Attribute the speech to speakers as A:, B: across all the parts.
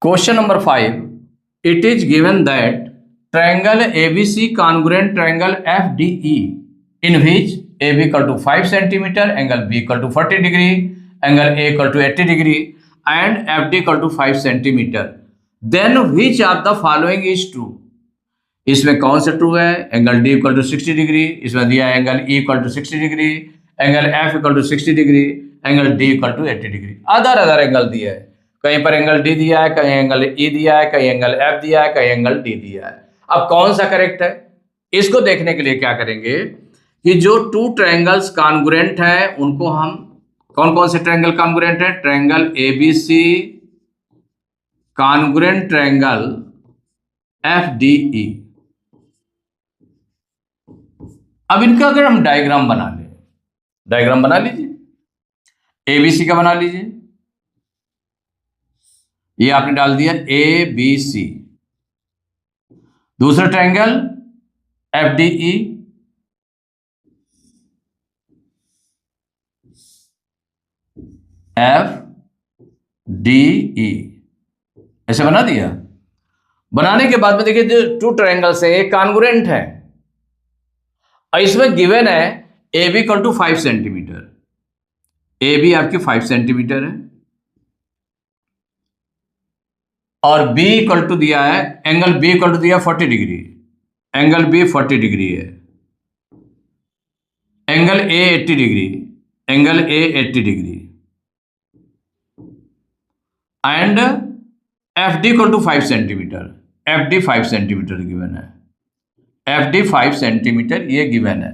A: Question number 5. It is given that triangle ABC congruent triangle FDE in which AB equal to 5 centimeter, angle B equal to 40 degree, angle A equal to 80 degree and FD equal to 5 centimeter. Then which of the following is true? इसमें कौन सा true है? Angle D equal to 60 degree, इसमें दिया है angle E equal to 60 degree, angle F equal to 60 degree, angle D equal to 80 degree. Other angle दिया है, कहीं पर एंगल डी दिया है, कहीं एंगल ई दिया है, कहीं एंगल एफ दिया है, कहीं एंगल डी दिया है। अब कौन सा करेक्ट है इसको देखने के लिए क्या करेंगे कि जो टू ट्रायंगल्स कॉन्ग्रुएंट है उनको हम कौन कौन से ट्रायंगल कॉन्ग्रुएंट है? Triangle ABC congruent triangle FDE. अब इनका अगर हम डायग्राम बना ले, डायग्राम बना लीजिए। एबीसी का बना लीजिए, ये आपने डाल दिया ए बी सी। दूसरा triangle FDE, F D E, ऐसे बना दिया। बनाने के बाद में देखिए जो टू ट्रायंगल्स है ये कॉन्ग्रुएंट है और इसमें गिवन है A B equal to 5 centimetre, A B आपकी 5 सेंटीमीटर है और बी इक्वल टू दिया है, एंगल बी इक्वल टू दिया 40 डिग्री, एंगल बी 40 डिग्री है, angle A 80 degree, angle A 80 degree and F D equal to 5 centimetre, F D 5 centimetre given है, F D 5 centimetre ये given है।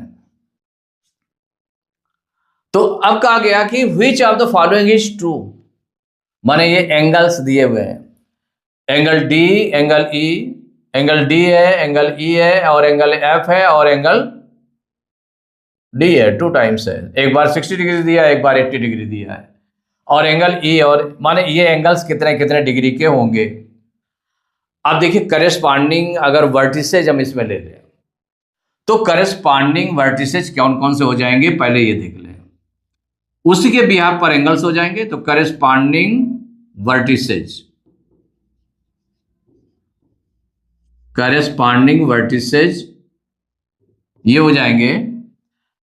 A: तो अब कहा गया कि which of the following is true, माने ये एंगल्स दिए हुए हैं, angle D, angle E, angle D है, एंगल ई है और एंगल एफ है और एंगल डी है, 2 टाइम्स है, एक बार 60 डिग्री दिया है, एक बार 80 डिग्री दिया है और एंगल ई, और माने ये एंगल्स कितने कितने डिग्री के होंगे। अब देखिए करेस्पॉन्डिंग अगर वर्टिसेज हम इसमें ले लें तो करेस्पॉन्डिंग वर्टिसेज कौन कौन से हो जाएंगे पहले ये देख लें, उसी के बिहाफ पर एंगल्स हो जाएंगे। तो करेस्पॉन्डिंग वर्टिसेज, करेस्पॉन्डिंग वर्टिसेज ये हो जाएंगे,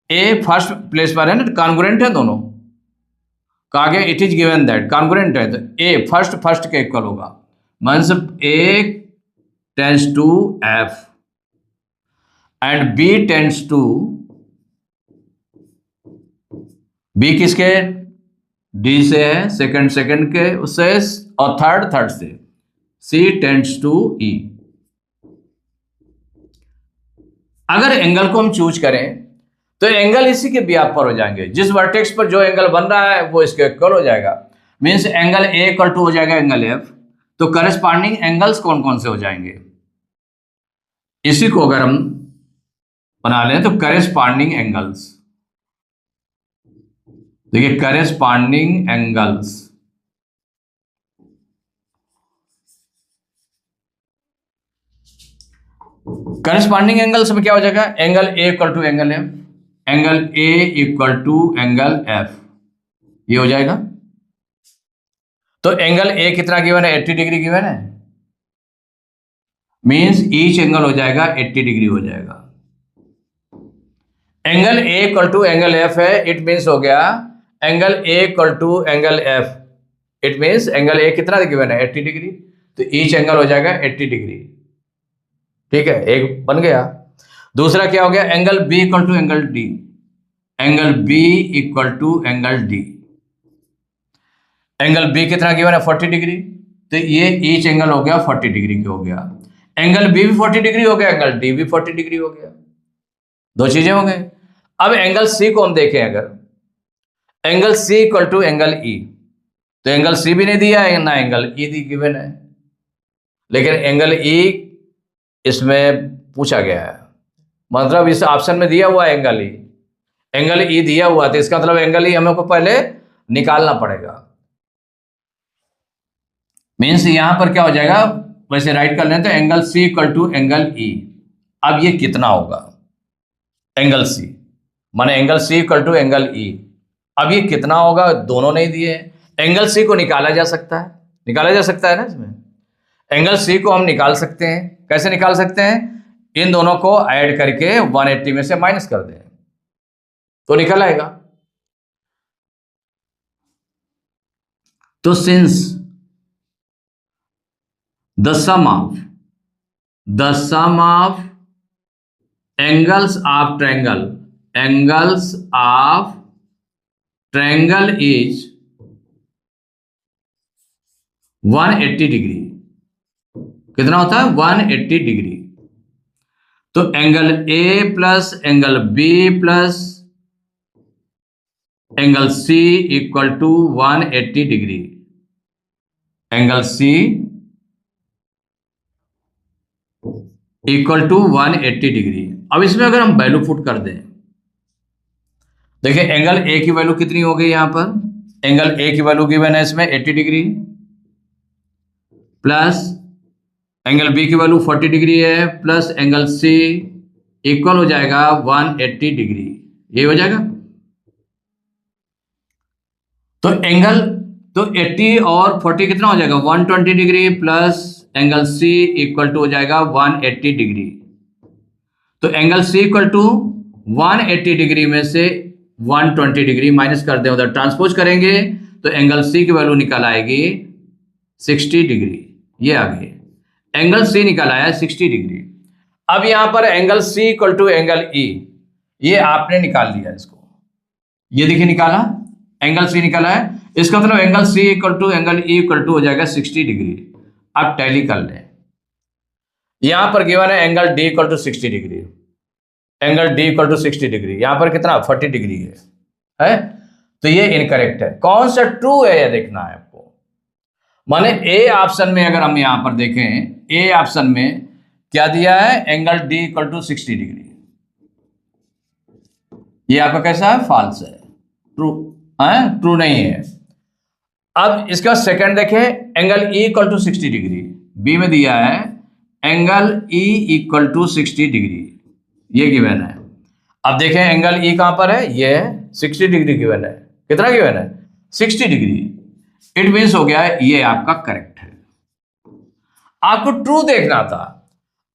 A: ए फर्स्ट प्लेस पर है ना, कॉन्ग्रुएंट है दोनों, कहा गया it is given that congruent है तो ए फर्स्ट के इक्वल होगा, means A tends to F and B tends to, B किसके? डी से है, सेकंड के उससे और थर्ड से, सी टेंड्स टू ई। अगर एंगल को हम चूज करें तो एंगल इसी के बिहाफ पर हो जाएंगे, जिस वर्टेक्स पर जो एंगल बन रहा है वो इसके इक्वल हो जाएगा, means angle A equal to हो जाएगा एंगल एफ। तो करस्पॉन्डिंग एंगल्स कौन कौन से हो जाएंगे, इसी को अगर हम बना लें तो करस्पॉन्डिंग एंगल्स, देखिए करस्पॉन्डिंग एंगल्स, करस्पॉन्डिंग एंगल्स में क्या हो जाएगा? Angle A equal to angle F, angle A equal to angle F, ये हो जाएगा। तो एंगल ए कितना गिवन है? 80 डिग्री गिवन है, मींस ईच एंगल हो जाएगा 80 डिग्री हो जाएगा। Angle A equal to angle F है, इट मींस हो गया angle A equal to angle F, it means angle A कितना गिवन है? 80 डिग्री, तो ईच एंगल हो जाएगा 80 डिग्री, ठीक है, एक बन गया। दूसरा क्या हो गया? Angle B equal to angle D, angle B equal to angle D, angle B कितना गिवन है? 40 डिग्री, तो ये ईच एंगल हो गया 40 डिग्री के हो गया, एंगल बी भी 40 डिग्री हो गया, एंगल डी भी 40 डिग्री हो गया, 2 चीजें हो गई। अब एंगल सी को हम देखें, अगर angle C equal to angle E, तो एंगल सी भी नहीं दिया है ना एंगल ई दी गिवन है, लेकिन एंगल ई इसमें पूछा गया है, मतलब इस ऑप्शन में दिया हुआ है एंगल ई दिया हुआ, तो इसका मतलब एंगल ई हमें को पहले निकालना पड़ेगा, मीन्स यहां पर क्या हो जाएगा, वैसे राइट कर लेते हैं angle C equal to angle E. अब ये कितना होगा? एंगल सी माने angle C equal to angle E, अब ये कितना होगा? दोनों नहीं दिए, एंगल सी को निकाला जा सकता है, निकाला जा सकता है ना इसमें, एंगल सी को हम निकाल सकते हैं। कैसे निकाल सकते हैं? इन दोनों को ऐड करके 180 में से माइनस कर दें तो निकल आएगा। तो since the sum of angles of triangle is 180 degree. कितना होता है? 180 डिग्री। तो angle A plus angle B plus angle C equal to 180 degree. Angle C equal to 180 degree. अब इसमें अगर हम वैल्यू पुट कर दें, देखिए एंगल ए की वैल्यू कितनी हो गई यहां पर? एंगल ए की वैल्यू गिवन है इसमें 80 डिग्री, प्लस एंगल बी की वैल्यू 40 डिग्री है, प्लस एंगल सी इक्वल हो जाएगा 180 डिग्री। ये हो जाएगा। तो 80 और 40 कितना हो जाएगा? 120 degree, plus angle C equal to हो जाएगा 180 डिग्री। तो angle C equal to 180 degree में से 120 डिग्री माइनस कर दें, उधर ट्रांसपोज करेंगे तो एंगल सी की वैल्यू निकल आएगी 60 डिग्री। ये आ गई, एंगल सी निकल आया 60 डिग्री। अब यहां पर angle C equal to angle E, ये आपने निकाल लिया इसको। ये देखिए निकाला, एंगल सी निकाला है। इसका मतलब angle C equal to angle E equal to हो जाएगा 60 डिग्री। अब टैली कर लें। यहां पर गिवन है angle D equal to 60 degree, angle D equal to 60 degree. यहां पर कितना? 40 डिग्री है? तो ये इनकरेक्ट है। कौन सा ट्रू है यह देखना है आपको। माने ए ऑप्शन में अगर हम यहां पर देखें, ए ऑप्शन में क्या दिया है? Angle D equal to 60 degree. ये आपका कैसा है? फॉल्स है, ट्रू है, ट्रू नहीं है। अब इसका सेकंड देखें, angle E equal to 60 degree. B में दिया है angle E equal to 60 degree, ये गिवन है। अब देखें एंगल ई कहां पर है? ये 60 डिग्री गिवन है। कितना गिवन है? 60 डिग्री। इट मीन्स हो गया ये आपका करेक्ट है। आपको ट्रू देखना था।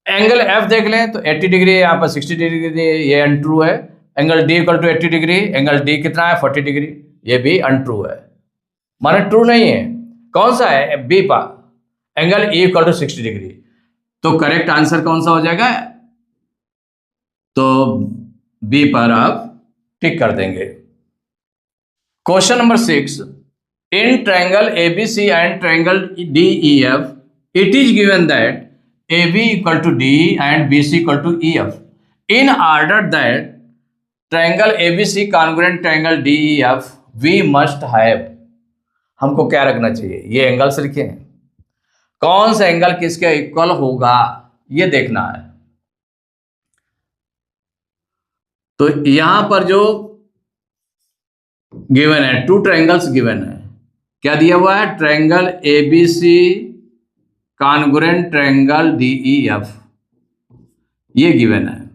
A: एंगल एफ देख लें तो 80 डिग्री है, यहां पर 60 डिग्री, ये अनट्रू है। Angle D equal to 80 degree, angle D कितना है? 40 डिग्री, ये भी अनट्रू है, माने ट्रू नहीं है। कौन सा है? बी पर angle E equal to 60 degree. तो करेक्ट आंसर कौन सा हो जाएगा? तो बी पर आप टिक कर देंगे। Question number 6, in triangle ABC and triangle DEF it is given that AB equal to D and BC equal to EF in order that triangle ABC congruent triangle DEF we must have। हमको क्या रखना चाहिए? ये angles लिखे हैं, कौन सा angle किसके इक्वल होगा ये देखना है। तो यहां पर जो गिवन है, टू ट्रायंगल्स गिवन है। क्या दिया हुआ है? Triangle ABC congruent triangle DEF, ये गिवन है।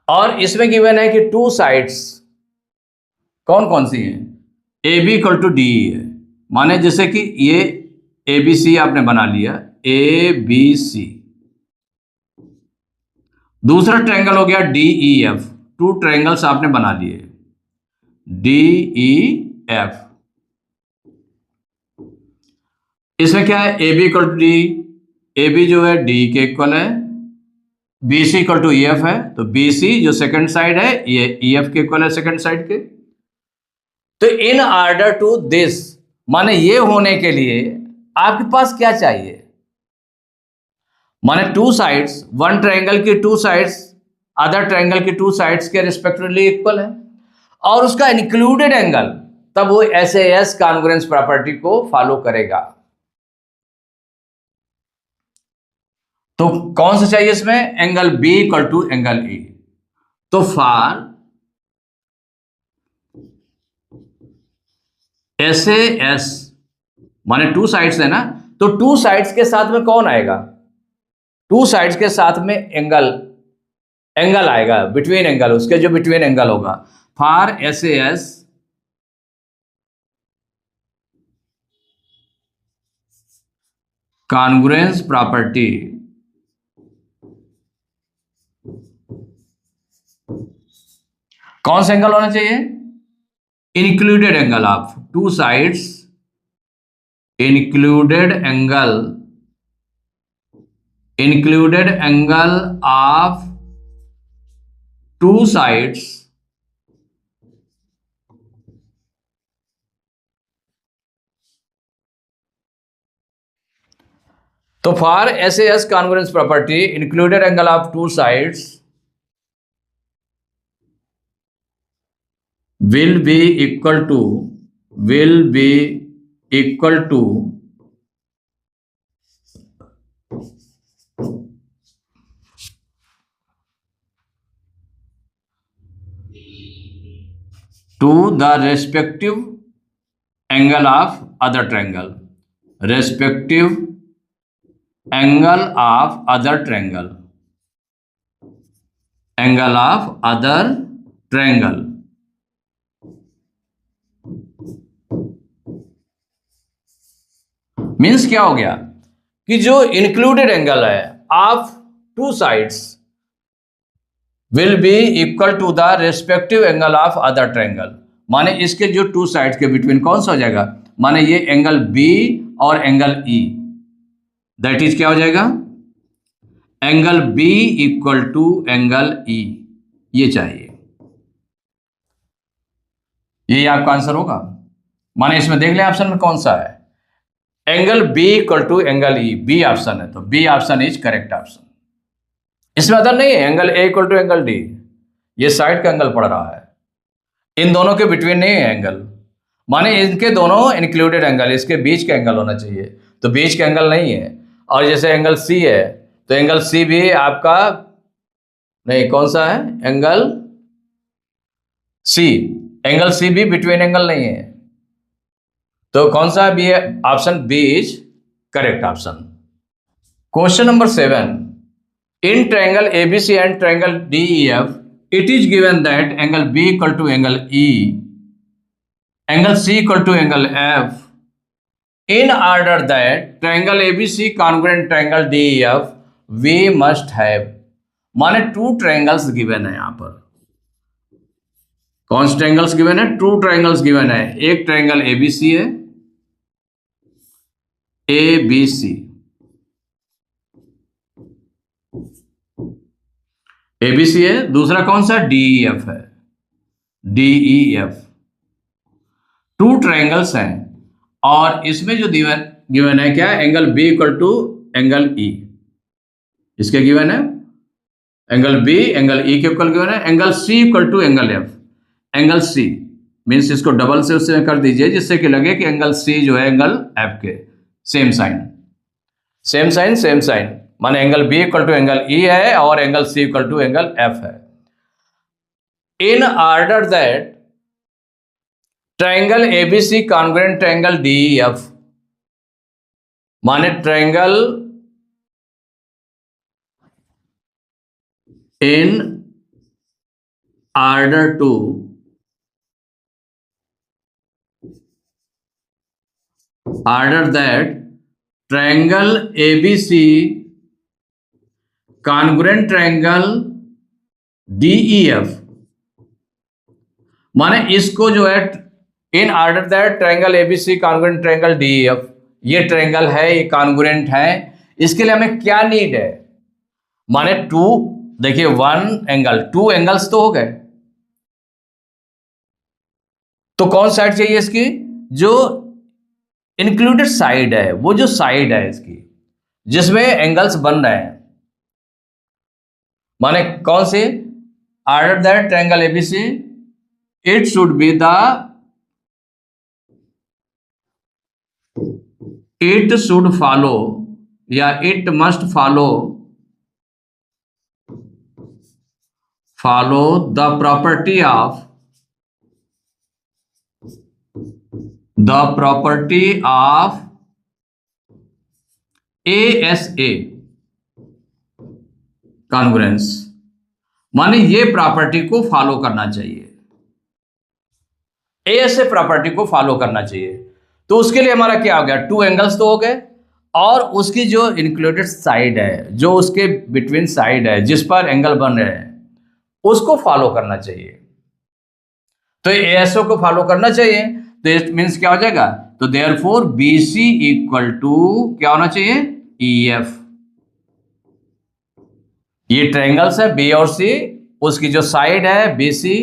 A: और इसमें गिवन है कि टू साइड्स कौन कौन सी हैं? A B equal to D है, माने जैसे कि ये ए बी सी आपने बना लिया, ए बी सी। दूसरा ट्रायंगल हो गया D E F, two triangles आपने बना लिए, डी ई एफ। इसमें क्या है? A B equal to D, A B जो है डी के इक्वल है, B C equal to E F है, तो बी सी जो सेकंड साइड है ये ई एफ के इक्वल है सेकंड साइड के। तो इन ऑर्डर टू दिस, माने ये होने के लिए आपके पास क्या चाहिए? माने टू साइड्स, वन ट्रायंगल की टू साइड्स अदर ट्रायंगल की टू साइड्स के रिस्पेक्टिवली इक्वल है, और उसका इंक्लूडेड एंगल, तब वो SAS कॉन्ग्रुएंस प्रॉपर्टी को फॉलो करेगा। तो कौन सा चाहिए इसमें? Angle B equal to angle E। तो फॉर SAS, माने टू साइड्स है ना, तो टू साइड्स के साथ में कौन आएगा? टू साइड्स के साथ में एंगल आएगा, बिटवीन एंगल, उसके जो बिटवीन एंगल होगा। फॉर SAS कॉन्ग्रुएंस प्रॉपर्टी कौन सा एंगल होना चाहिए? Included angle of two sides, included angle of two sides तो for SAS congruence property included angle of two sides will be equal to to the respective angle of other triangle, respective angle of other triangle, angle of other triangle. Means क्या हो गया कि जो included angle है of two sides will be equal to the respective angle of other triangle, माने इसके जो to sides के बिटवीन कौन सा हो जाएगा, माने ये एंगल बी और एंगल ई, दैट इज क्या हो जाएगा, angle B equal to angle E, ये चाहिए, ये आपका आंसर होगा। माने इसमें देख लें ऑप्शन में कौन सा है, angle B equal to angle E, B option है, तो B option is correct option. इसमें अदर नहीं है, angle A equal to angle D, ये साइड का एंगल पड़ रहा है, इन दोनों के बिटवीन नहीं है एंगल, माने इनके दोनों इंक्लूडेड एंगल, इसके बीच का एंगल होना चाहिए, तो बीच का एंगल नहीं है। और जैसे एंगल सी है तो एंगल सी भी आपका नहीं, कौन सा है, एंगल सी, एंगल सी भी बिटवीन एंगल नहीं है, तो कौन सा बी है, option B is correct option. Question number 7, in triangle ABC and triangle DEF it is given that angle B equal to angle E, angle C equal to angle F, in order that triangle ABC congruent triangle DEF we must have, माने two triangles given है, यहां पर कौन से triangles given है, two triangles given है, एक triangle ABC है, ABC एबीसी है, दूसरा कौन सा डीईएफ है, डीईएफ, टू ट्रायंगल्स हैं, और इसमें जो गिवन है क्या, angle B equal to angle E, इसके गिवन है एंगल बी एंगल ई के इक्वल गिवन है, angle C equal to angle F, angle C means इसको डबल से उससे कर दीजिए जिससे कि लगे कि एंगल सी जो है एंगल एफ के same sign, same sign same sign, माने angle B equal to angle E है और angle C equal to angle F है। In order that triangle ABC congruent triangle DEF, माने triangle in order to order that triangle ABC congruent triangle DEF, माने इसको जो है in order that triangle ABC congruent triangle DEF, ये triangle है, ये congruent है, इसके लिए हमें क्या नीड है, माने टू, देखिए वन एंगल, टू एंगल्स तो हो गए, तो कौन साइड चाहिए इसकी, जो इंक्लूडेड साइड है, वो जो साइड है इसकी जिसमें एंगल्स बन रहे हैं, माने कौन सी, order that triangle ABC it should be the, it should follow या it must follow the property of ASA congruence, माने ये प्रॉपर्टी को फॉलो करना चाहिए, ASA प्रॉपर्टी को फॉलो करना चाहिए, तो उसके लिए हमारा क्या हो गया, टू एंगल्स तो हो गए, और उसकी जो इंक्लूडेड साइड है, जो उसके बिटवीन साइड है जिस पर एंगल बन रहे हैं, उसको फॉलो करना चाहिए। तो एएसओ को फॉलो करना चाहिए, तो इट मीन्स क्या हो जाएगा, तो देयरफॉर बीसी इक्वल टू क्या होना चाहिए, ईएफ। ये ट्रायंगल्स है बी और सी, उसकी जो साइड है बीसी,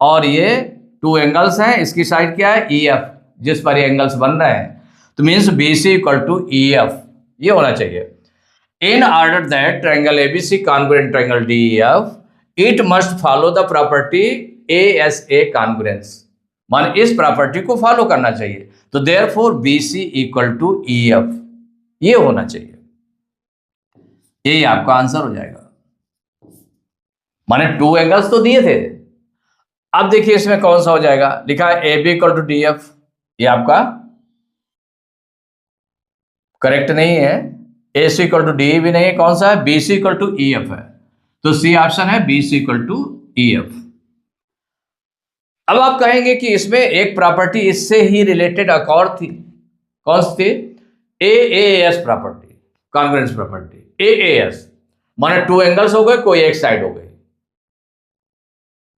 A: और ये टू एंगल्स हैं, इसकी साइड क्या है, ईएफ, जिस पर ये एंगल्स बन रहे हैं। तो means BC equal to EF, ये होना चाहिए। In order that triangle ABC congruent triangle DEF, it must follow the property ASA congruence, मान इस प्रॉपर्टी को फॉलो करना चाहिए। तो therefore BC equal to EF, ये होना चाहिए। यही आपका आंसर हो जाएगा। माने टू एंगल्स तो दिए थे, अब देखिए इसमें कौन सा हो जाएगा, लिखा है A B equal to D F, ये आपका करेक्ट नहीं है। A C equal to D भी नहीं है, कौन सा है, B C equal to E F है, तो सी ऑप्शन है B C equal to E F. अब आप कहेंगे कि इसमें एक प्रॉपर्टी इससे ही रिलेटेड एक और थी, कौन सी थी, A S property, congruence property. A S माने टू एंगल्स हो गए, कोई एक साइड हो गई,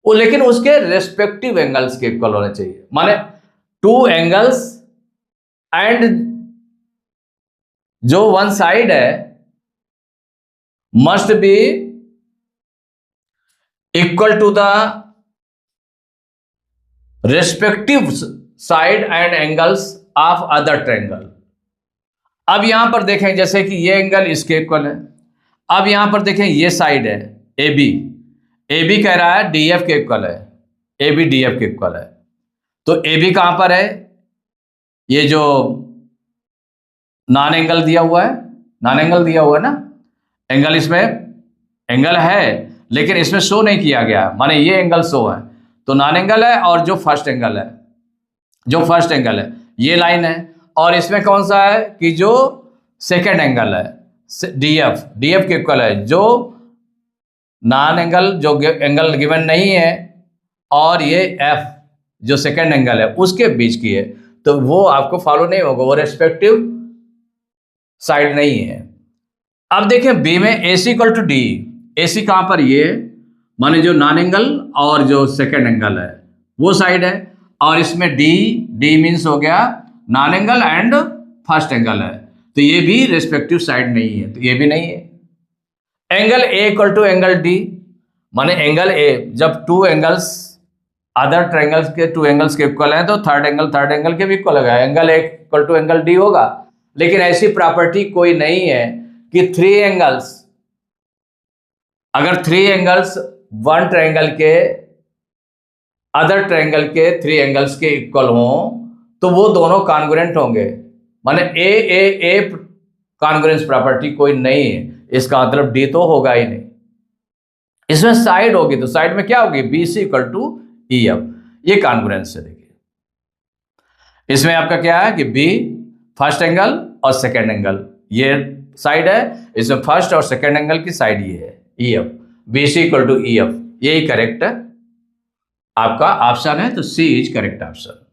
A: वो लेकिन उसके रेस्पेक्टिव एंगल्स के इक्वल होने चाहिए। माने टू एंगल्स एंड जो वन साइड है must be equal to the respective side and angles of other triangle. अब यहां पर देखें जैसे कि ये एंगल इसके इक्वल है, अब यहां पर देखें ये साइड है ए बी कह रहा है डी एफ के इक्वल है, ए बी डी एफ के इक्वल है। तो ए बी कहां पर है, ये जो नॉन एंगल दिया हुआ है, नॉन एंगल दिया हुआ है ना, एंगल इसमें एंगल है लेकिन इसमें शो नहीं किया गया, माने ये एंगल शो है, तो नॉन एंगल है। और जो फर्स्ट एंगल है, जो फर्स्ट एंगल है ये लाइन है, और इसमें कौन सा है कि जो सेकेंड एंगल है डी एफ के इक्वल है, जो नॉन एंगल जो एंगल गिवन नहीं है, और ये एफ जो सेकेंड एंगल है उसके बीच की है, तो वो आपको फॉलो नहीं होगा, वो रेस्पेक्टिव साइड नहीं है। अब देखें बी में ए सी इक्वल टू डी, ए सी कहां पर, ये माने जो नॉन एंगल और जो सेकेंड एंगल है वो साइड है, और इसमें डी मीन्स हो गया non angle and first angle है, तो ये भी रेस्पेक्टिव साइड नहीं है, तो ये भी नहीं है। Angle A equal to angle D, माने एंगल ए जब टू एंगल्स अदर ट्रायंगल्स के टू एंगल्स के इक्वल है, तो थर्ड एंगल के भी इक्वल होगा, angle A equal to angle D होगा। लेकिन ऐसी प्रॉपर्टी कोई नहीं है कि थ्री एंगल्स, अगर थ्री एंगल्स वन ट्रायंगल के अदर ट्रायंगल के थ्री एंगल्स के इक्वल हों तो वो दोनों कॉन्ग्रुएंट होंगे, माने ए कॉन्ग्रुएंस प्रॉपर्टी कोई नहीं है, इसका मतलब डी तो होगा ही नहीं। इसमें साइड होगी तो साइड में क्या होगी, B C equal to E F, ये कॉन्ग्रुएंस है। देखिए इसमें आपका क्या है कि बी फर्स्ट एंगल और सेकेंड एंगल ये साइड है, इसमें फर्स्ट और सेकेंड एंगल की साइड ये है E F, B C equal to E F, यही करेक्ट है आपका ऑप्शन है, तो सी इज करेक्ट ऑप्शन।